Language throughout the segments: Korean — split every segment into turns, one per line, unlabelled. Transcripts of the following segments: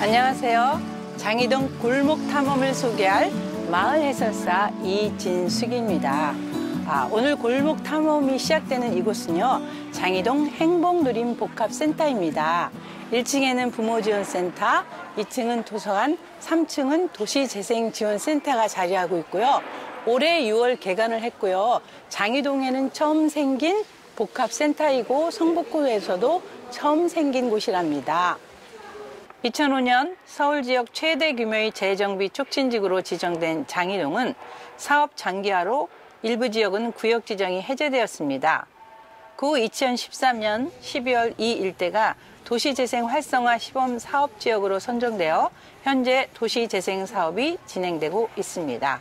안녕하세요. 장이동 골목 탐험을 소개할 마을 해설사 이진숙입니다. 오늘 골목 탐험이 시작되는 이곳은요, 장이동 행복누림 복합센터입니다. 1층에는 부모지원센터, 2층은 도서관, 3층은 도시재생지원센터가 자리하고 있고요. 올해 6월 개관을 했고요. 장이동에는 처음 생긴 복합센터이고 성북구에서도 처음 생긴 곳이랍니다. 2005년 서울 지역 최대 규모의 재정비 촉진지구로 지정된 장이동은 사업 장기화로 일부 지역은 구역 지정이 해제되었습니다. 그 후 2013년 12월 이 일대가 도시재생 활성화 시범 사업 지역으로 선정되어 현재 도시재생 사업이 진행되고 있습니다.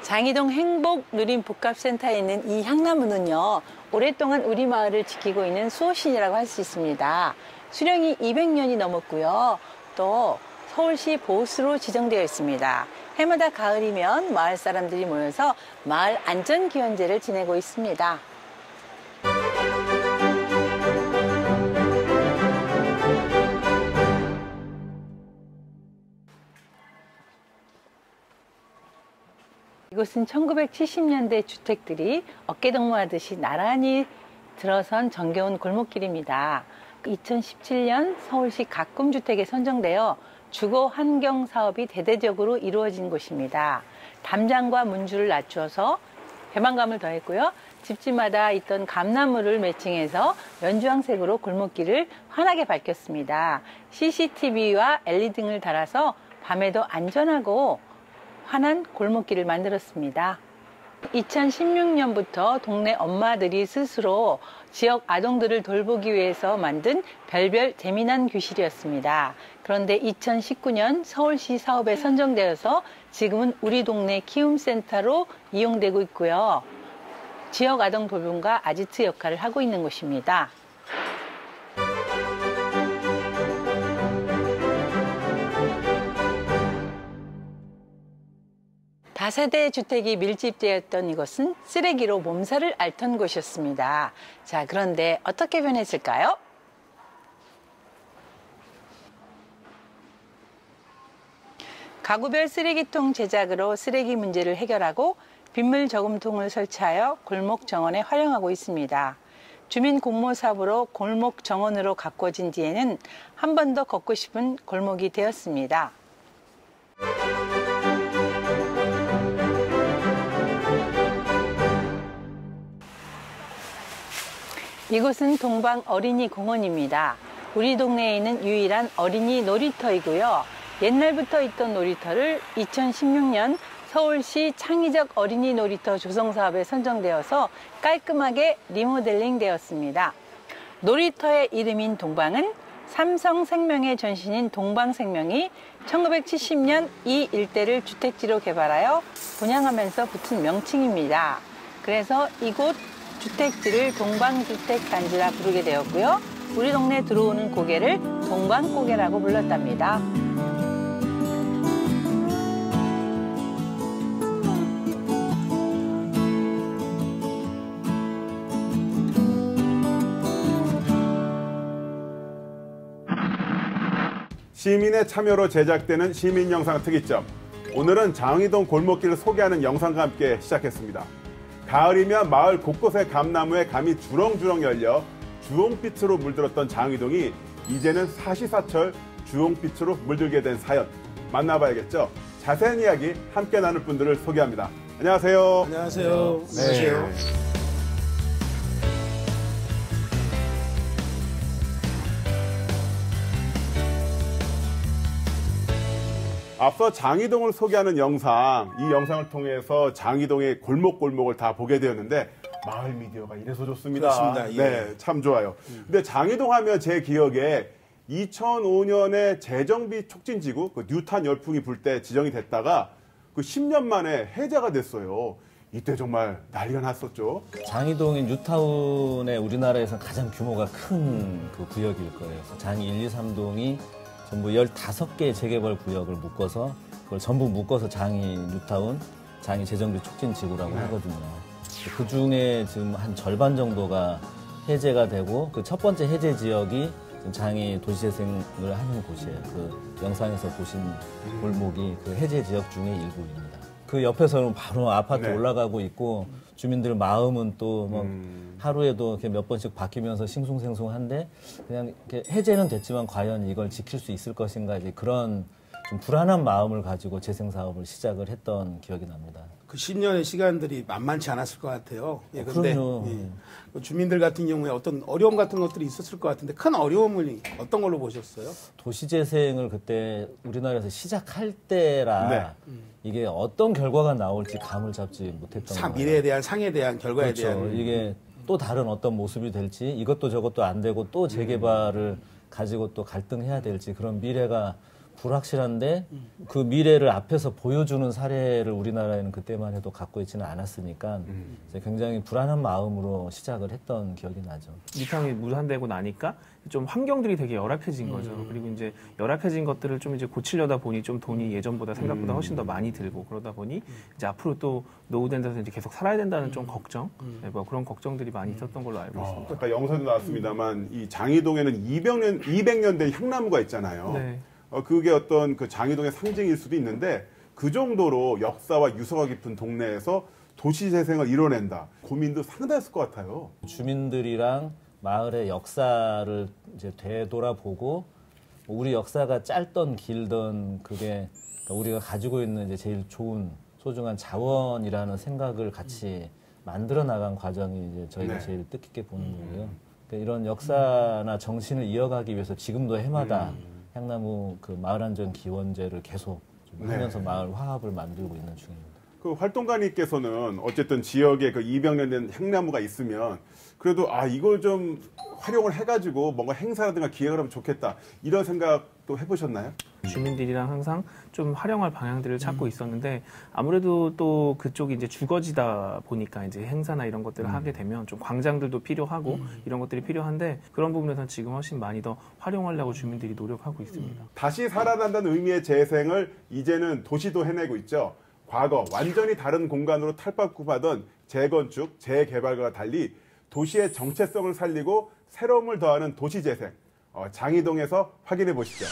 장이동 행복누림복합센터에 있는 이 향나무는요, 오랫동안 우리 마을을 지키고 있는 수호신이라고 할 수 있습니다. 수령이 200년이 넘었고요. 또 서울시 보수로 지정되어 있습니다. 해마다 가을이면 마을 사람들이 모여서 마을 안전기원제를 지내고 있습니다. 이곳은 1970년대 주택들이 어깨동무하듯이 나란히 들어선 정겨운 골목길입니다. 2017년 서울시 가꿈주택에 선정되어 주거 환경 사업이 대대적으로 이루어진 곳입니다. 담장과 문줄을 낮춰서 개방감을 더했고요. 집집마다 있던 감나무를 매칭해서 연주황색으로 골목길을 환하게 밝혔습니다. CCTV와 LED 등을 달아서 밤에도 안전하고 환한 골목길을 만들었습니다. 2016년부터 동네 엄마들이 스스로 지역 아동들을 돌보기 위해서 만든 별별 재미난 교실이었습니다. 그런데 2019년 서울시 사업에 선정되어서 지금은 우리 동네 키움센터로 이용되고 있고요. 지역 아동 돌봄과 아지트 역할을 하고 있는 곳입니다. 다세대 주택이 밀집되었던 이곳은 쓰레기로 몸살을 앓던 곳이었습니다. 자, 그런데 어떻게 변했을까요? 가구별 쓰레기통 제작으로 쓰레기 문제를 해결하고 빗물 저금통을 설치하여 골목 정원에 활용하고 있습니다. 주민 공모 사업으로 골목 정원으로 가꿔진 뒤에는 한 번 더 걷고 싶은 골목이 되었습니다. 이곳은 동방 어린이 공원입니다. 우리 동네에 있는 유일한 어린이 놀이터이고요. 옛날부터 있던 놀이터를 2016년 서울시 창의적 어린이 놀이터 조성 사업에 선정되어서 깔끔하게 리모델링 되었습니다. 놀이터의 이름인 동방은 삼성생명의 전신인 동방생명이 1970년 이 일대를 주택지로 개발하여 분양하면서 붙은 명칭입니다. 그래서 이곳 주택지를 동방주택단지라 부르게 되었고요. 우리 동네에 들어오는 고개를 동방고개라고 불렀답니다.
시민의 참여로 제작되는 시민영상 특이점. 오늘은 장이동 골목길을 소개하는 영상과 함께 시작했습니다. 가을이면 마을 곳곳의 감나무에 감이 주렁주렁 열려 주홍빛으로 물들었던 장이동이 이제는 사시사철 주홍빛으로 물들게 된 사연 만나봐야겠죠. 자세한 이야기 함께 나눌 분들을 소개합니다. 안녕하세요.
안녕하세요.
네.
안녕하세요.
앞서 장이동을 소개하는 영상, 이 영상을 통해서 장이동의 골목골목을 다 보게 되었는데 마을 미디어가 이래서 좋습니다.
그렇습니다. 예.
네, 참 좋아요. 근데 장이동 하면 제 기억에 2005년에 재정비 촉진지구, 그 뉴탄 열풍이 불 때 지정이 됐다가 그 10년 만에 해제가 됐어요. 이때 정말 난리가 났었죠.
장이동이 뉴타운에 우리나라에서 가장 규모가 큰 그 구역일 거예요. 그래서 장이 1, 2, 3동이 전부 15개의 재개발 구역을 묶어서 그걸 전부 묶어서 장이 뉴타운, 장이 재정비 촉진 지구라고 하거든요. 그 중에 지금 한 절반 정도가 해제가 되고 그 첫 번째 해제 지역이 지금 장이 도시재생을 하는 곳이에요. 그 영상에서 보신 골목이 그 해제 지역 중에 일부입니다. 그 옆에서는 바로 아파트
네.
올라가고 있고 주민들 마음은 또 뭐 하루에도 이렇게 몇 번씩 바뀌면서 싱숭생숭한데 그냥 이렇게 해제는 됐지만 과연 이걸 지킬 수 있을 것인가 이제 그런 좀 불안한 마음을 가지고 재생 사업을 시작을 했던 기억이 납니다.
그 10년의 시간들이 만만치 않았을 것 같아요. 예, 근데
그럼요.
그 주민들 같은 경우에 어떤 어려움 같은 것들이 있었을 것 같은데 큰 어려움을 어떤 걸로 보셨어요?
도시재생을 그때 우리나라에서 시작할 때라
네.
이게 어떤 결과가 나올지 감을 잡지 못했던 거예요.
미래에 대한 상에 대한 결과에
그렇죠.
대한
이게 또 다른 어떤 모습이 될지 이것도 저것도 안 되고 또 재개발을 가지고 또 갈등해야 될지 그런 미래가 불확실한데 그 미래를 앞에서 보여주는 사례를 우리나라에는 그때만 해도 갖고 있지는 않았으니까 이제 굉장히 불안한 마음으로 시작을 했던 기억이 나죠.
뉴타운이 무산되고 나니까 좀 환경들이 되게 열악해진 거죠. 그리고 이제 열악해진 것들을 좀 이제 고치려다 보니 좀 돈이 예전보다 생각보다 훨씬 더 많이 들고 그러다 보니 이제 앞으로 또 노후된 데서 이제 계속 살아야 된다는 좀 걱정, 네, 뭐 그런 걱정들이 많이 있었던 걸로 알고 있습니다.
아까 영상도 나왔습니다만 이 장이동에는 200년대 향나무가 있잖아요.
네.
그게 어떤 그 장이동의 상징일 수도 있는데 그 정도로 역사와 유서가 깊은 동네에서 도시 재생을 이뤄낸다. 고민도 상당했을 것 같아요.
주민들이랑 마을의 역사를 이제 되돌아보고 우리 역사가 짧던 길던 그게 그러니까 우리가 가지고 있는 이제 제일 좋은 소중한 자원이라는 생각을 같이 만들어 나간 과정이 이제 저희가
네.
제일 뜻깊게 보는 거고요. 그러니까 이런 역사나 정신을 이어가기 위해서 지금도 해마다 향나무 그 마을안전 기원제를 계속 좀
네.
하면서 마을 화합을 만들고 있는 중입니다.
그 활동가님께서는 어쨌든 지역에 그 200년 된 향나무가 있으면 그래도 이걸 좀 활용을 해가지고 뭔가 행사라든가 기획을 하면 좋겠다 이런 생각도 해보셨나요?
주민들이랑 항상 좀 활용할 방향들을 찾고 있었는데 아무래도 또 그쪽이 이제 주거지다 보니까 이제 행사나 이런 것들을 하게 되면 좀 광장들도 필요하고 이런 것들이 필요한데 그런 부분에서는 지금 훨씬 많이 더 활용하려고 주민들이 노력하고 있습니다.
다시 살아난다는 의미의 재생을 이제는 도시도 해내고 있죠. 과거 완전히 다른 공간으로 탈바꿈하던 재건축, 재개발과 달리 도시의 정체성을 살리고 새로움을 더하는 도시재생. 장이동에서 확인해 보시죠.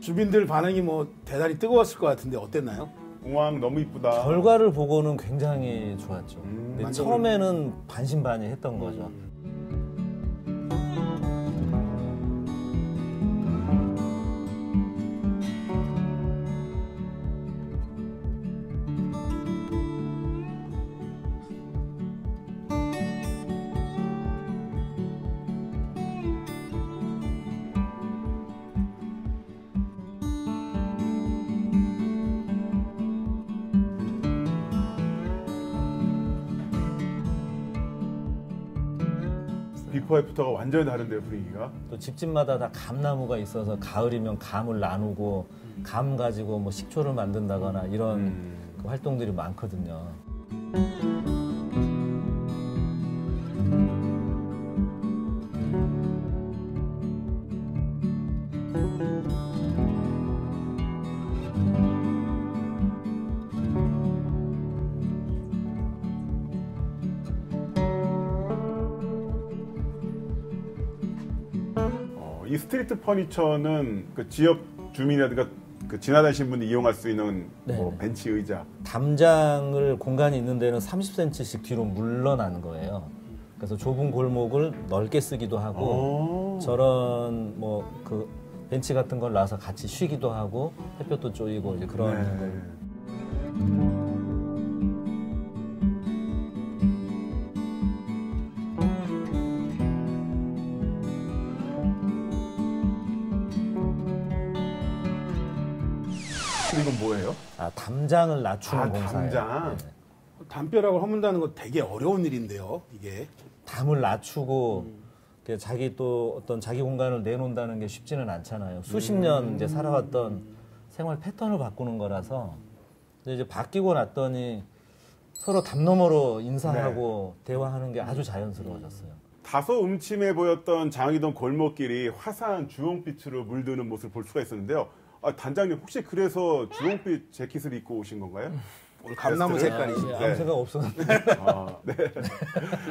주민들 반응이 뭐 대단히 뜨거웠을 것 같은데 어땠나요?
공항 너무 이쁘다.
결과를 보고는 굉장히 좋았죠. 근데
만족을-
처음에는 반신반의했던 거죠.
비포 애프터가 완전히 다른데요, 분위기가.
또 집집마다 다 감나무가 있어서 가을이면 감을 나누고 감 가지고 뭐 식초를 만든다거나 이런 그 활동들이 많거든요.
이 스트리트 퍼니처는 그 지역 주민이라든가 그 지나다니신 분이 이용할 수 있는 뭐 벤치 의자.
담장을 공간이 있는 데는 30cm씩 뒤로 물러나는 거예요. 그래서 좁은 골목을 넓게 쓰기도 하고 저런 뭐 그 벤치 같은 걸 놔서 같이 쉬기도 하고 햇볕도 쬐이고 이제 그런 걸.
이건 뭐예요?
담장을 낮추는 공사예요.
담장.
네.
담벼락을 허문다는 거 되게 어려운 일인데요, 이게.
담을 낮추고 자기 또 어떤 자기 공간을 내놓는다는 게 쉽지는 않잖아요. 수십 년 이제 살아왔던 생활 패턴을 바꾸는 거라서 이제 바뀌고 났더니 서로 담 너머로 인사하고 대화하는 게 아주 자연스러워졌어요.
다소 음침해 보였던 장이동 골목길이 화사한 주홍빛으로 물드는 모습을 볼 수가 있었는데요. 단장님 혹시 그래서 주홍빛 재킷을 입고 오신 건가요?
오늘 감나무 색깔이시죠.
아무 생각 없었는데.
네.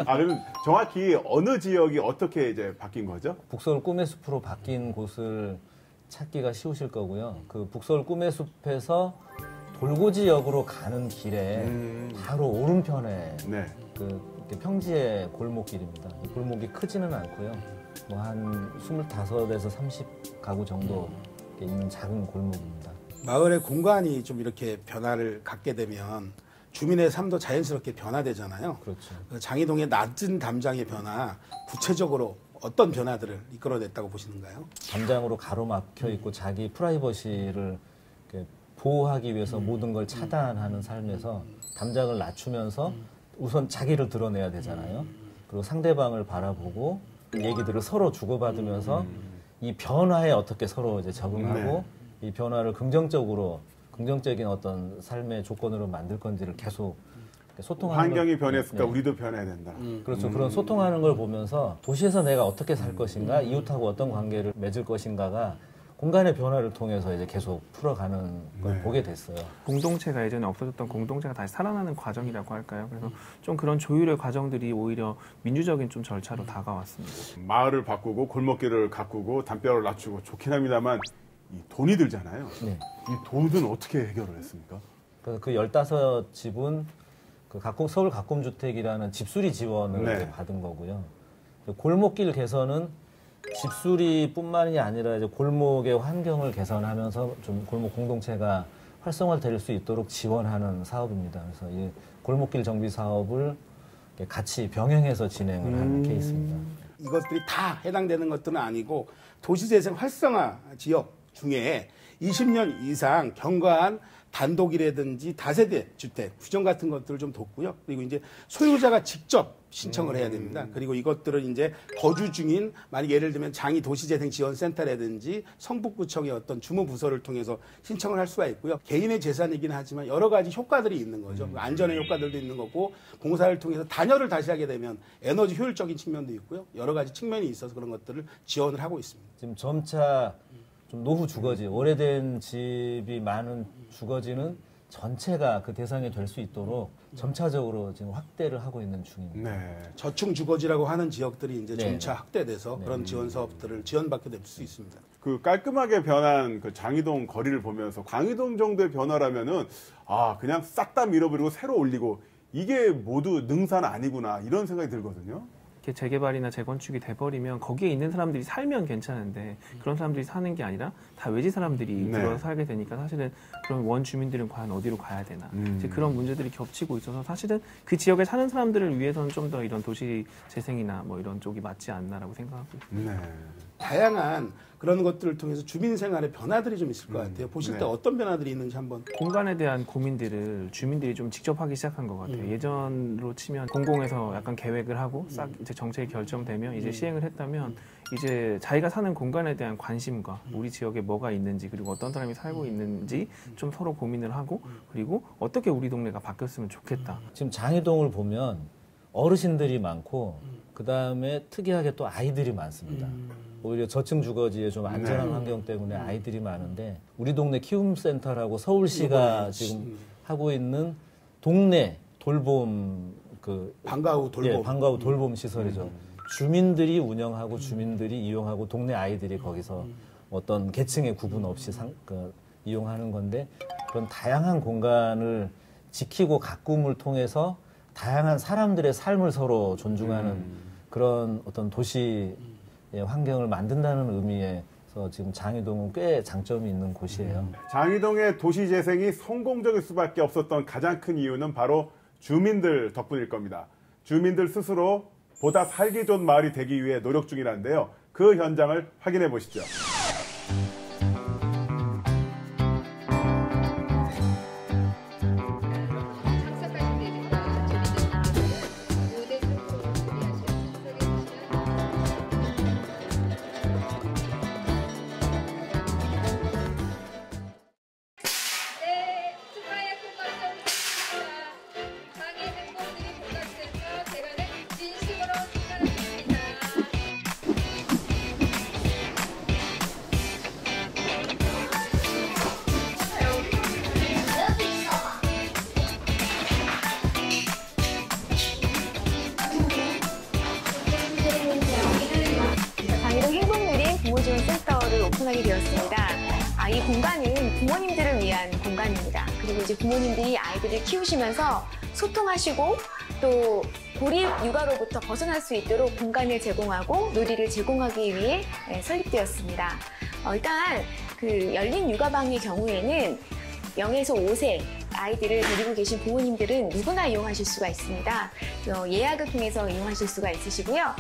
그럼 정확히 어느 지역이 어떻게 이제 바뀐 거죠?
북서울 꿈의 숲으로 바뀐 곳을 찾기가 쉬우실 거고요. 그 북서울 꿈의 숲에서 돌고지역으로 가는 길에 바로 오른편에
네.
그 평지의 골목길입니다. 이 골목이 크지는 않고요. 뭐 한 25에서 30가구 정도 있는 작은 골목입니다.
마을의 공간이 좀 이렇게 변화를 갖게 되면 주민의 삶도 자연스럽게 변화되잖아요.
그렇죠.
장이동의 낮은 담장의 변화, 구체적으로 어떤 변화들을 이끌어냈다고 보시는가요?
담장으로 가로막혀 있고 자기 프라이버시를 이렇게 보호하기 위해서 모든 걸 차단하는 삶에서 담장을 낮추면서 우선 자기를 드러내야 되잖아요. 그리고 상대방을 바라보고 얘기들을 서로 주고받으면서 이 변화에 어떻게 서로 이제 적응하고 이 변화를 긍정적인 어떤 삶의 조건으로 만들 건지를 계속 소통하는
환경이 변했으니까 우리도 변해야 된다.
그렇죠. 그런 소통하는 걸 보면서 도시에서 내가 어떻게 살 것인가, 이웃하고 어떤 관계를 맺을 것인가가 공간의 변화를 통해서 이제 계속 풀어가는 걸 보게 됐어요.
공동체가 예전에 없어졌던 공동체가 다시 살아나는 과정이라고 할까요? 그래서 좀 그런 조율의 과정들이 오히려 민주적인 좀 절차로 다가왔습니다.
마을을 바꾸고 골목길을 가꾸고 담벼락을 낮추고 좋긴 합니다만 이 돈이 들잖아요.
네.
이 돈은 어떻게 해결을 했습니까?
그래서 그 15집은 그 서울 가꿈주택이라는 집수리 지원을 이제 받은 거고요. 골목길 개선은 집수리뿐만이 아니라 이제 골목의 환경을 개선하면서 좀 골목 공동체가 활성화될 수 있도록 지원하는 사업입니다. 그래서 이 골목길 정비 사업을 같이 병행해서 진행을 하는 케이스입니다.
이것들이 다 해당되는 것들은 아니고 도시재생 활성화 지역 중에 20년 이상 경과한 단독이라든지 다세대 주택, 규정 같은 것들을 좀 뒀고요. 그리고 이제 소유자가 직접 신청을 해야 됩니다. 그리고 이것들은 이제 거주 중인, 만약 예를 들면 장이 도시재생지원센터라든지 성북구청의 어떤 주무부서를 통해서 신청을 할 수가 있고요. 개인의 재산이긴 하지만 여러 가지 효과들이 있는 거죠. 안전의 효과들도 있는 거고, 공사를 통해서 단열을 다시 하게 되면 에너지 효율적인 측면도 있고요. 여러 가지 측면이 있어서 그런 것들을 지원을 하고 있습니다.
지금 점차 좀 노후 주거지, 오래된 집이 많은 주거지는 전체가 그 대상이 될 수 있도록 점차적으로 지금 확대를 하고 있는 중입니다.
저층 주거지라고 하는 지역들이 이제 점차 확대돼서 그런 지원 사업들을 지원받게 될 수 있습니다.
그 깔끔하게 변한 그 장이동 거리를 보면서 광이동 정도의 변화라면은 그냥 싹 다 밀어버리고 새로 올리고 이게 모두 능사는 아니구나 이런 생각이 들거든요.
이렇게 재개발이나 재건축이 돼버리면 거기에 있는 사람들이 살면 괜찮은데 그런 사람들이 사는 게 아니라 다 외지 사람들이 들어서 살게 되니까 사실은 그런 원 주민들은 과연 어디로 가야 되나 이제 그런 문제들이 겹치고 있어서 사실은 그 지역에 사는 사람들을 위해서는 좀 더 이런 도시 재생이나 뭐 이런 쪽이 맞지 않나라고 생각하고 있습니다.
다양한 그런 것들을 통해서 주민 생활의 변화들이 좀 있을 것 같아요. 보실 때 어떤 변화들이 있는지 한번.
공간에 대한 고민들을 주민들이 좀 직접 하기 시작한 것 같아요. 예전으로 치면 공공에서 약간 계획을 하고 싹 이제 정책이 결정되면 이제 시행을 했다면 이제 자기가 사는 공간에 대한 관심과 우리 지역에 뭐가 있는지 그리고 어떤 사람이 살고 있는지 좀 서로 고민을 하고 그리고 어떻게 우리 동네가 바뀌었으면 좋겠다.
지금 장이동을 보면 어르신들이 많고 그 다음에 특이하게 또 아이들이 많습니다. 오히려 저층 주거지에 좀 안전한 환경 때문에 아이들이 많은데 우리 동네 키움센터라고 서울시가 지금 하고 있는 동네 돌봄
방과 후 돌봄.
방과 후 돌봄 시설이죠. 주민들이 운영하고 주민들이 이용하고 동네 아이들이 거기서 어떤 계층의 구분 없이 이용하는 건데 그런 다양한 공간을 지키고 가꿈을 통해서 다양한 사람들의 삶을 서로 존중하는 그런 어떤 도시의 환경을 만든다는 의미에서 지금 장이동은 꽤 장점이 있는 곳이에요.
장이동의 도시 재생이 성공적일 수밖에 없었던 가장 큰 이유는 바로 주민들 덕분일 겁니다. 주민들 스스로 보다 살기 좋은 마을이 되기 위해 노력 중이라는데요. 그 현장을 확인해 보시죠.
센터를 오픈하게 되었습니다. 이 공간은 부모님들을 위한 공간입니다. 그리고 이제 부모님들이 아이들을 키우시면서 소통하시고 또 고립 육아로부터 벗어날 수 있도록 공간을 제공하고 놀이를 제공하기 위해 설립되었습니다. 일단 그 열린 육아방의 경우에는 0에서 5세 아이들을 데리고 계신 부모님들은 누구나 이용하실 수가 있습니다. 예약을 통해서 이용하실 수가 있으시고요.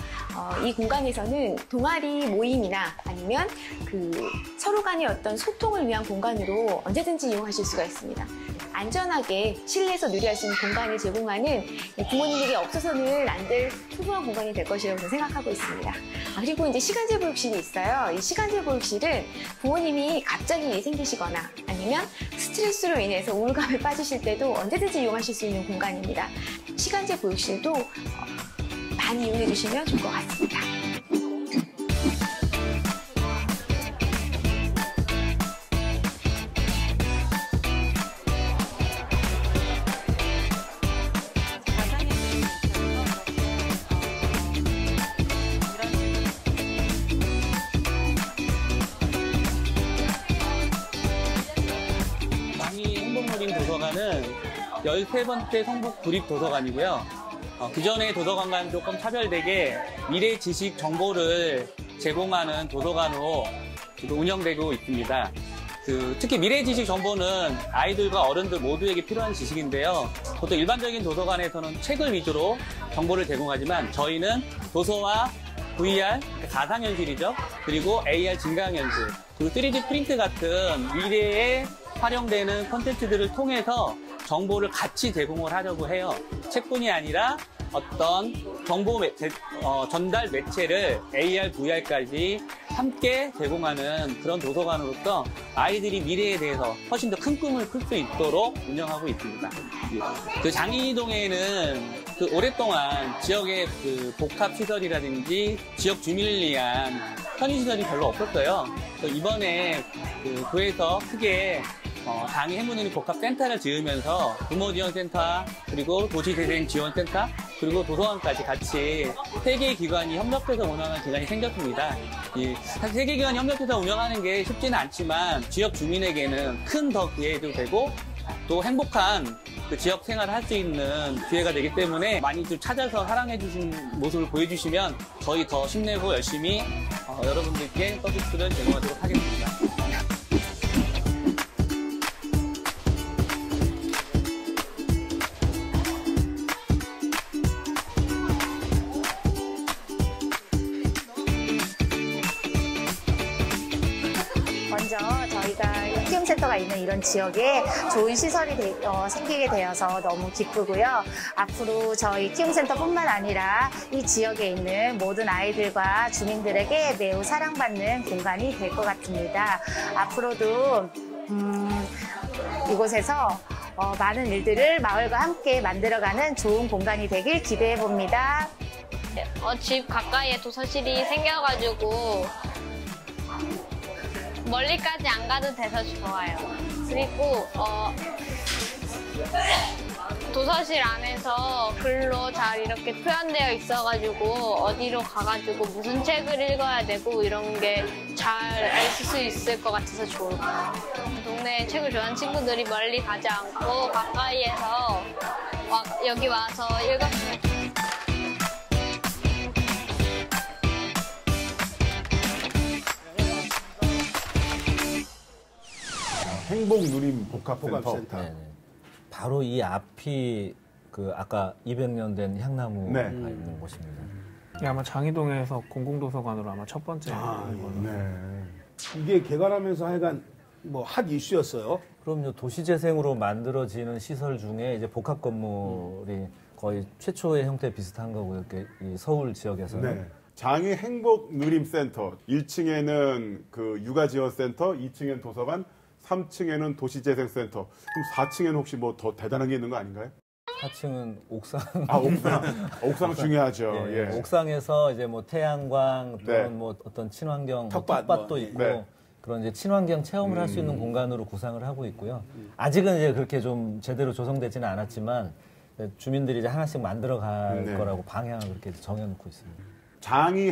이 공간에서는 동아리 모임이나 아니면 서로 간의 어떤 소통을 위한 공간으로 언제든지 이용하실 수가 있습니다. 안전하게 실내에서 누리할 수 있는 공간을 제공하는 부모님들이 없어서는 안 될 소중한 공간이 될 것이라고 저는 생각하고 있습니다. 그리고 이제 시간제 보육실이 있어요. 이 시간제 보육실은 부모님이 갑자기 생기시거나 아니면 스트레스로 인해서 우울감에 빠지실 때도 언제든지 이용하실 수 있는 공간입니다. 시간제 보육실도 많이 이용해 주시면 좋을 것 같습니다.
도서관은 13번째 성북 구립도서관이고요. 기존의 도서관과는 조금 차별되게 미래 지식 정보를 제공하는 도서관으로 운영되고 있습니다. 특히 미래 지식 정보는 아이들과 어른들 모두에게 필요한 지식인데요. 보통 일반적인 도서관에서는 책을 위주로 정보를 제공하지만 저희는 도서와 VR, 가상현실이죠. 그리고 AR 증강현실, 그리고 3D 프린트 같은 미래에 활용되는 콘텐츠들을 통해서 정보를 같이 제공을 하려고 해요. 책뿐이 아니라 어떤 정보 전달 매체를 AR, VR까지 함께 제공하는 그런 도서관으로서 아이들이 미래에 대해서 훨씬 더 큰 꿈을 클 수 있도록 운영하고 있습니다. 장이동에는 오랫동안 지역의 복합시설이라든지 지역 주민을 위한 편의시설이 별로 없었어요. 이번에 도에서 크게 장애 행문인이 복합센터를 지으면서 부모지원센터, 그리고 도시재생지원센터, 그리고 도서관까지 같이 3개의 기관이 협력해서 운영하는 기관이 생겼습니다. 사실 3개 기관이 협력해서 운영하는 게 쉽지는 않지만 지역 주민에게는 큰 더 기회도 되고 또 행복한 지역 생활을 할 수 있는 기회가 되기 때문에 많이 좀 찾아서 사랑해 주신 모습을 보여주시면 저희 더 힘내고 열심히 여러분들께 서비스를 제공하도록 하겠습니다.
먼저 저희가 키움센터가 있는 이런 지역에 좋은 시설이 생기게 되어서 너무 기쁘고요. 앞으로 저희 키움센터뿐만 아니라 이 지역에 있는 모든 아이들과 주민들에게 매우 사랑받는 공간이 될 것 같습니다. 앞으로도 이곳에서 많은 일들을 마을과 함께 만들어가는 좋은 공간이 되길 기대해 봅니다.
집 가까이에 도서실이 생겨가지고 멀리까지 안 가도 돼서 좋아요. 그리고 도서실 안에서 글로 잘 이렇게 표현되어 있어가지고 어디로 가가지고 무슨 책을 읽어야 되고 이런 게 잘 알 수 있을 것 같아서 좋을 것 같아요. 동네에 책을 좋아하는 친구들이 멀리 가지 않고 가까이에서 여기 와서 읽었으면 좋겠어요.
행복누림 복합센터.
복합센터.
네네. 바로 이 앞이 그 아까 200년 된 향나무가
네.
있는 곳입니다.
이게 아마 장희동에서 공공도서관으로 아마 첫 번째 걸로.
네.
이게 개관하면서 하여간 뭐 핫 이슈였어요.
그럼요. 도시재생으로 만들어지는 시설 중에 이제 복합 건물이 거의 최초의 형태 비슷한 거고요. 이렇게 이 서울 지역에서는.
네. 장희 행복누림센터 1층에는 그 육아지원센터, 2층에는 도서관, 3층에는 도시재생센터. 그럼 4층에는 혹시 뭐 더 대단한 게 있는 거 아닌가요?
4층은 옥상.
아, 옥상. 옥상 중요하죠.
예,
예.
옥상에서 이제 뭐 태양광 또는
네.
뭐 어떤 친환경
턱밭
턱밭도
뭐,
있고
네.
그런 이제 친환경 체험을 할 수 있는 공간으로 구상을 하고 있고요. 아직은 이제 그렇게 좀 제대로 조성되지는 않았지만 주민들이 이제 하나씩 만들어 갈
네.
거라고 방향을 그렇게 정해놓고 있습니다.
장희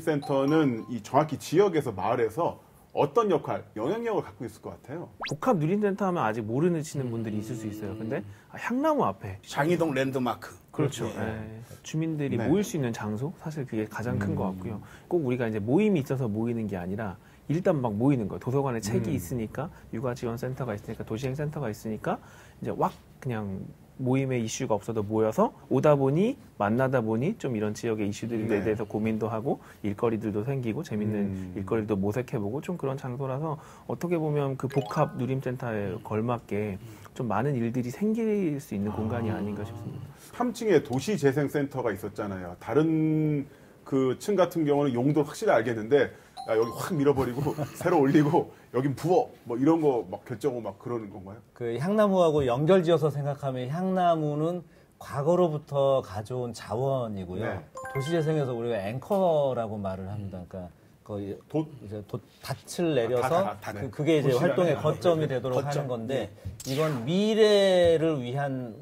행복누림센터는 이 정확히 지역에서 마을에서 어떤 역할, 영향력을 갖고 있을 것 같아요?
복합 누림센터 하면 아직 모르시는 분들이 있을 수 있어요. 근데 향나무 앞에
장희동 랜드마크.
그렇죠.
예.
예. 주민들이
네.
모일 수 있는 장소 사실 그게 가장 큰 것 같고요. 꼭 우리가 이제 모임이 있어서 모이는 게 아니라 일단 막 모이는 거예요. 도서관에 책이 있으니까 육아지원센터가 있으니까 도시행센터가 있으니까 이제 왁 그냥 모임의 이슈가 없어도 모여서 오다 보니 만나다 보니 좀 이런 지역의 이슈들에
네.
대해서 고민도 하고 일거리들도 생기고 재밌는 일거리도 모색해보고 좀 그런 장소라서 어떻게 보면 그 복합 누림센터에 걸맞게 좀 많은 일들이 생길 수 있는 공간이 아닌가 싶습니다.
3층에 도시재생센터가 있었잖아요. 다른 그 층 같은 경우는 용도 확실히 알겠는데 야, 여기 확 밀어버리고 새로 올리고 여긴 부어 뭐 이런 거 막 결정하고 막 그러는 건가요?
그 향나무하고 연결지어서 생각하면 향나무는 과거로부터 가져온 자원이고요.
네.
도시재생에서 우리가 앵커라고 말을 합니다. 그러니까 거의 이제 닻을 내려서
네.
그게 이제
도시라는
활동의
거.
거점이 되도록
거점.
하는 건데 이건 미래를 위한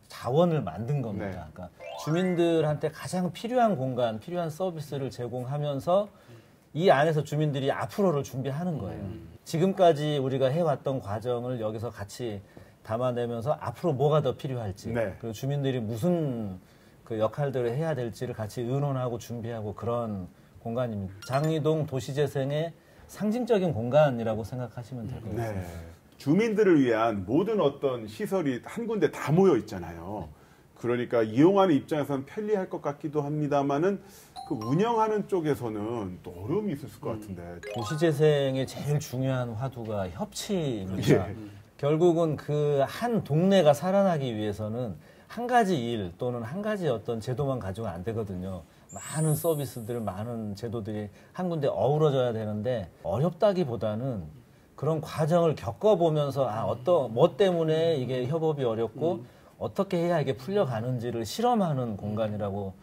자원을 만든 겁니다.
네.
그러니까 주민들한테 가장 필요한 공간, 필요한 서비스를 제공하면서 이 안에서 주민들이 앞으로를 준비하는 거예요. 지금까지 우리가 해왔던 과정을 여기서 같이 담아내면서 앞으로 뭐가 더 필요할지
네.
그리고 주민들이 무슨 그 역할들을 해야 될지를 같이 의논하고 준비하고 그런 공간입니다. 장희동 도시재생의 상징적인 공간이라고 생각하시면 될 것 같습니다.
네. 주민들을 위한 모든 어떤 시설이 한 군데 다 모여 있잖아요. 그러니까 이용하는 입장에서는 편리할 것 같기도 합니다만은 그 운영하는 쪽에서는 또 어려움이 있을 것 같은데.
도시재생의 제일 중요한 화두가 협치입니다.
예.
결국은 그 한 동네가 살아나기 위해서는 한 가지 일 또는 한 가지 어떤 제도만 가지고는 안 되거든요. 많은 서비스들, 많은 제도들이 한 군데 어우러져야 되는데 어렵다기보다는 그런 과정을 겪어보면서 뭐 때문에 이게 협업이 어렵고 어떻게 해야 이게 풀려가는지를 실험하는 공간이라고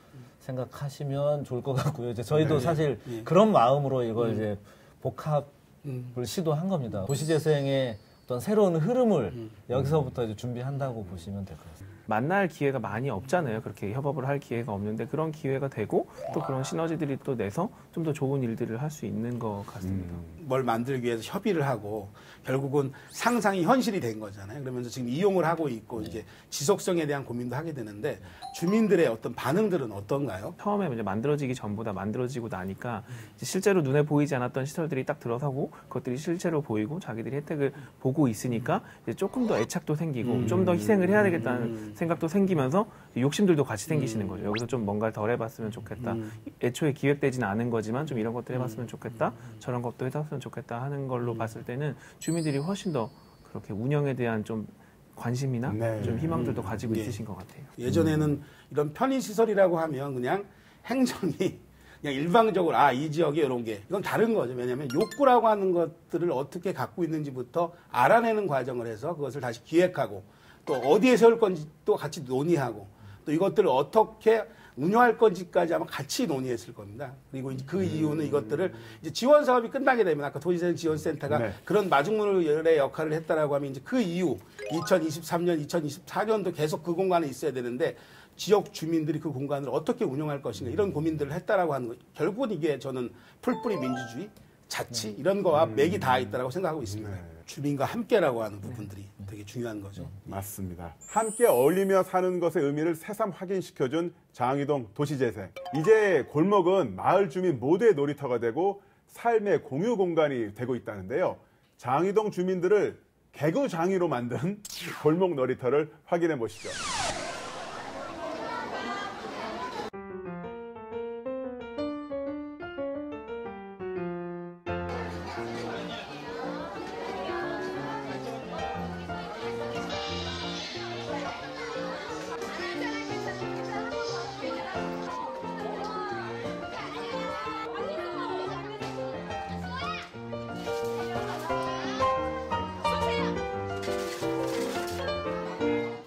생각하시면 좋을 것 같고요. 이제 저희도 사실 그런 마음으로 이걸 이제 복합을 시도한 겁니다. 도시재생의 어떤 새로운 흐름을 여기서부터 이제 준비한다고 보시면 될 것 같습니다.
만날 기회가 많이 없잖아요. 그렇게 협업을 할 기회가 없는데 그런 기회가 되고 또 그런 시너지들이 또 내서 좀 더 좋은 일들을 할 수 있는 것 같습니다.
뭘 만들기 위해서 협의를 하고 결국은 상상이 현실이 된 거잖아요. 그러면서 지금 이용을 하고 있고 이제 지속성에 대한 고민도 하게 되는데 주민들의 어떤 반응들은 어떤가요?
처음에 이제 만들어지기 전보다 만들어지고 나니까 이제 실제로 눈에 보이지 않았던 시설들이 딱 들어서고 그것들이 실제로 보이고 자기들이 혜택을 보고 있으니까 이제 조금 더 애착도 생기고 좀 더 희생을 해야 되겠다는 생각도 생기면서 욕심들도 같이 생기시는 거죠. 여기서 좀 뭔가를 덜 해봤으면 좋겠다. 애초에 기획되지는 않은 거지만 좀 이런 것들 해봤으면 좋겠다. 저런 것도 해봤으면 좋겠다 하는 걸로 봤을 때는 주민들이 훨씬 더 그렇게 운영에 대한 좀 관심이나
네.
좀 희망들도 가지고 있으신 것 같아요.
예전에는 이런 편의시설이라고 하면 그냥 행정이 그냥 일방적으로 이 지역에 이런 게 이건 다른 거죠. 왜냐하면 욕구라고 하는 것들을 어떻게 갖고 있는지부터 알아내는 과정을 해서 그것을 다시 기획하고 또 어디에 세울 건지 또 같이 논의하고 또 이것들을 어떻게 운영할 건지까지 아마 같이 논의했을 겁니다. 그리고 이제 그 이유는 이것들을 이제 지원 사업이 끝나게 되면 아까 도시재생 지원센터가
네.
그런 마중물의 역할을 했다라고 하면 이제 그 이후 2023년, 2024년도 계속 그 공간에 있어야 되는데 지역 주민들이 그 공간을 어떻게 운영할 것인가 이런 고민들을 했다라고 하는 거. 결국은 이게 저는 풀뿌리 민주주의, 자치 이런 거와 맥이 다 있다라고 생각하고 있습니다. 주민과 함께라고 하는 부분들이 되게 중요한 거죠.
맞습니다. 함께 어울리며 사는 것의 의미를 새삼 확인시켜준 장이동 도시재생. 이제 골목은 마을 주민 모두의 놀이터가 되고 삶의 공유 공간이 되고 있다는데요. 장이동 주민들을 개구장이로 만든 골목 놀이터를 확인해 보시죠.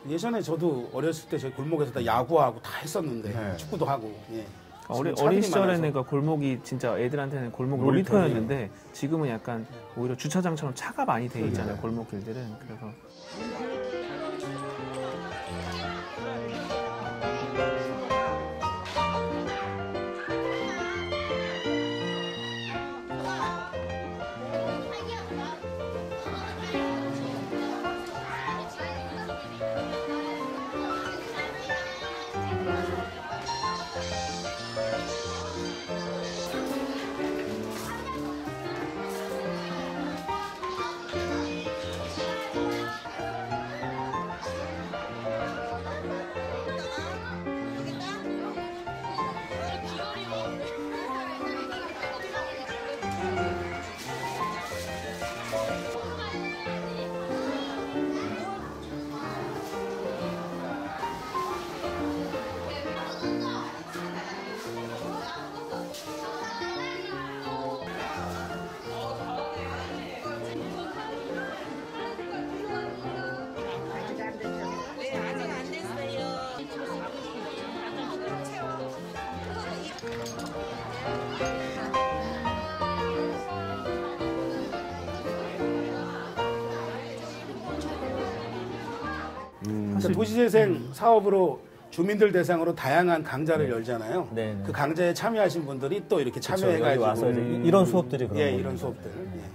예전에 저도 어렸을 때 저희 골목에서 다 야구하고 다 했었는데
네.
축구도 하고. 예.
어린
차들이
시절에는
많아서.
그 골목이 진짜 애들한테는 골목
놀이터예요.
놀이터였는데 지금은 약간 오히려 주차장처럼 차가 많이 돼 있잖아요. 골목길들은. 그래서
그러니까 도시재생 사업으로 주민들 대상으로 다양한 강좌를 열잖아요.
네, 네.
그 강좌에 참여하신 분들이 또 이렇게
그렇죠. 여기
참여해가지고
와서 이제 이런 수업들이 그런
예,
거거든요.
이런 수업들. 예.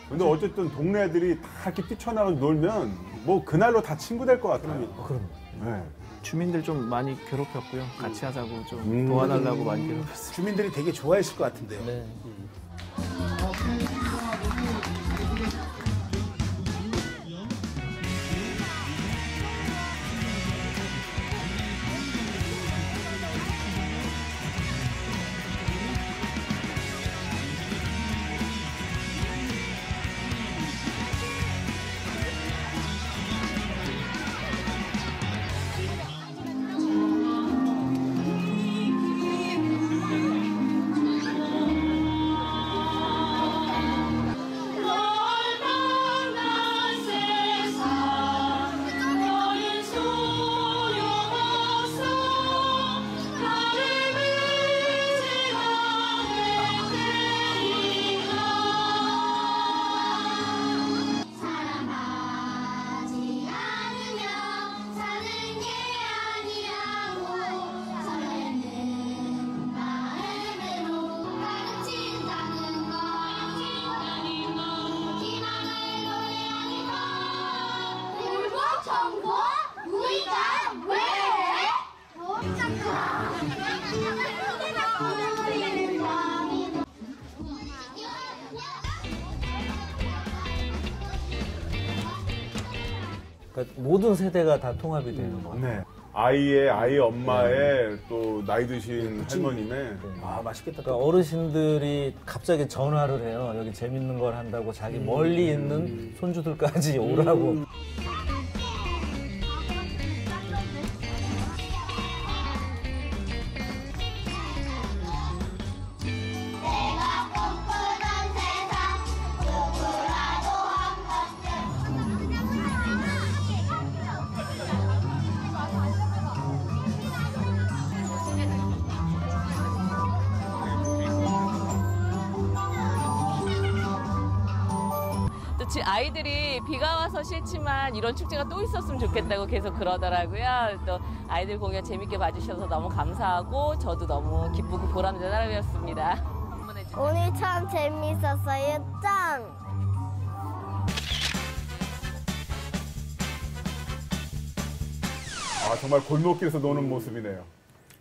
근데 어쨌든 동네 애들이 다 이렇게 뛰쳐나가서 놀면 뭐 그날로 다 친구 될 것 같아요.
그럼.
네.
주민들 좀 많이 괴롭혔고요. 같이 하자고 좀 도와달라고 많이 괴롭혔어요.
주민들이 되게 좋아했을 것 같은데요.
네. 그러니까 모든 세대가 다 통합이 되는 거 같아요.
네. 아이 엄마의 또 나이 드신 할머님의
아, 맛있겠다.
그러니까 어르신들이 갑자기 전화를 해요. 여기 재밌는 걸 한다고 자기 멀리 있는 손주들까지 오라고.
또 아이들이 비가 와서 싫지만 이런 축제가 또 있었으면 좋겠다고 계속 그러더라고요. 또 아이들 공연 재밌게 봐주셔서 너무 감사하고 저도 너무 기쁘고 보람된 하루였습니다.
오늘 참 재밌었어요. 짱!
아, 정말 골목길에서 노는 모습이네요.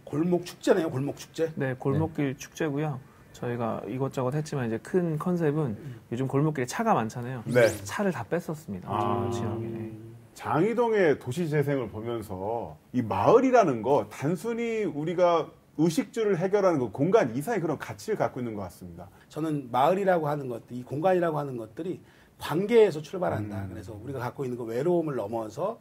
골목 축제네요, 골목 축제.
네, 골목길 축제고요. 저희가 이것저것 했지만 이제 큰 컨셉은 요즘 골목길에 차가 많잖아요.
네.
차를 다 뺐었습니다.
아.
지역에.
장이동의 도시 재생을 보면서 이 마을이라는 거 단순히 우리가 의식주를 해결하는 그 공간 이상의 그런 가치를 갖고 있는 것 같습니다.
저는 마을이라고 하는 것들, 이 공간이라고 하는 것들이 관계에서 출발한다. 그래서 우리가 갖고 있는 그 외로움을 넘어서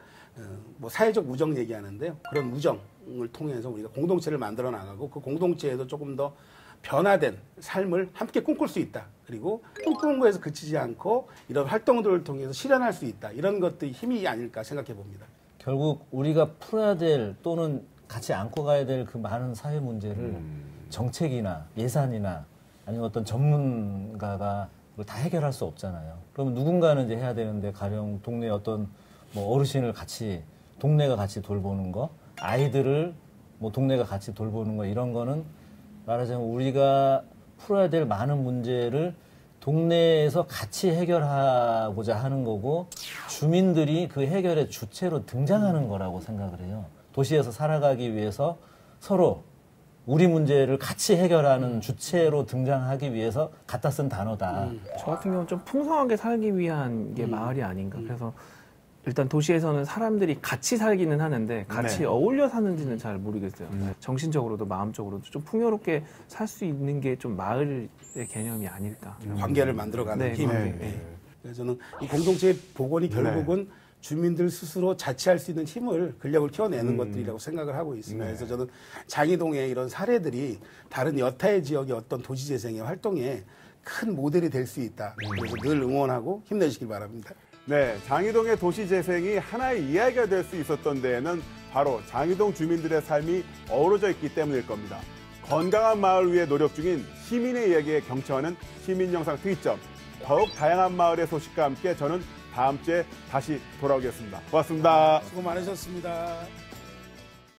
뭐 사회적 우정 얘기하는데요. 그런 우정을 통해서 우리가 공동체를 만들어 나가고 그 공동체에도 조금 더 변화된 삶을 함께 꿈꿀 수 있다. 그리고 꿈꾸는 거에서 그치지 않고 이런 활동들을 통해서 실현할 수 있다. 이런 것들이 힘이 아닐까 생각해 봅니다.
결국 우리가 풀어야 될 또는 같이 안고 가야 될 그 많은 사회 문제를 정책이나 예산이나 아니면 어떤 전문가가 그걸 다 해결할 수 없잖아요. 그러면 누군가는 이제 해야 되는데 가령 동네 어떤 뭐 어르신을 같이 동네가 같이 돌보는 거, 아이들을 뭐 동네가 같이 돌보는 거 이런 거는 말하자면 우리가 풀어야 될 많은 문제를 동네에서 같이 해결하고자 하는 거고 주민들이 그 해결의 주체로 등장하는 거라고 생각을 해요. 도시에서 살아가기 위해서 서로 우리 문제를 같이 해결하는 주체로 등장하기 위해서 갖다 쓴 단어다.
저 같은 경우는 좀 풍성하게 살기 위한 게 마을이 아닌가. 그래서 일단 도시에서는 사람들이 같이 살기는 하는데 같이
네.
어울려 사는지는 잘 모르겠어요. 정신적으로도 마음적으로도 좀 풍요롭게 살 수 있는 게 좀 마을의 개념이 아닐까.
관계를 만들어가는 힘.
네.
그래서 저는 이 공동체의 복원이 결국은 주민들 스스로 자치할 수 있는 힘을, 근력을 키워내는 것들이라고 생각을 하고 있습니다. 그래서 저는 장이동의 이런 사례들이 다른 여타의 지역의 어떤 도시재생의 활동에 큰 모델이 될 수 있다. 그래서 늘 응원하고 힘내시길 바랍니다.
네, 장이동의 도시 재생이 하나의 이야기가 될 수 있었던 데에는 바로 장이동 주민들의 삶이 어우러져 있기 때문일 겁니다. 건강한 마을 위해 노력 중인 시민의 이야기에 경청하는 시민영상 특이점. 더욱 다양한 마을의 소식과 함께 저는 다음 주에 다시 돌아오겠습니다. 고맙습니다.
수고 많으셨습니다.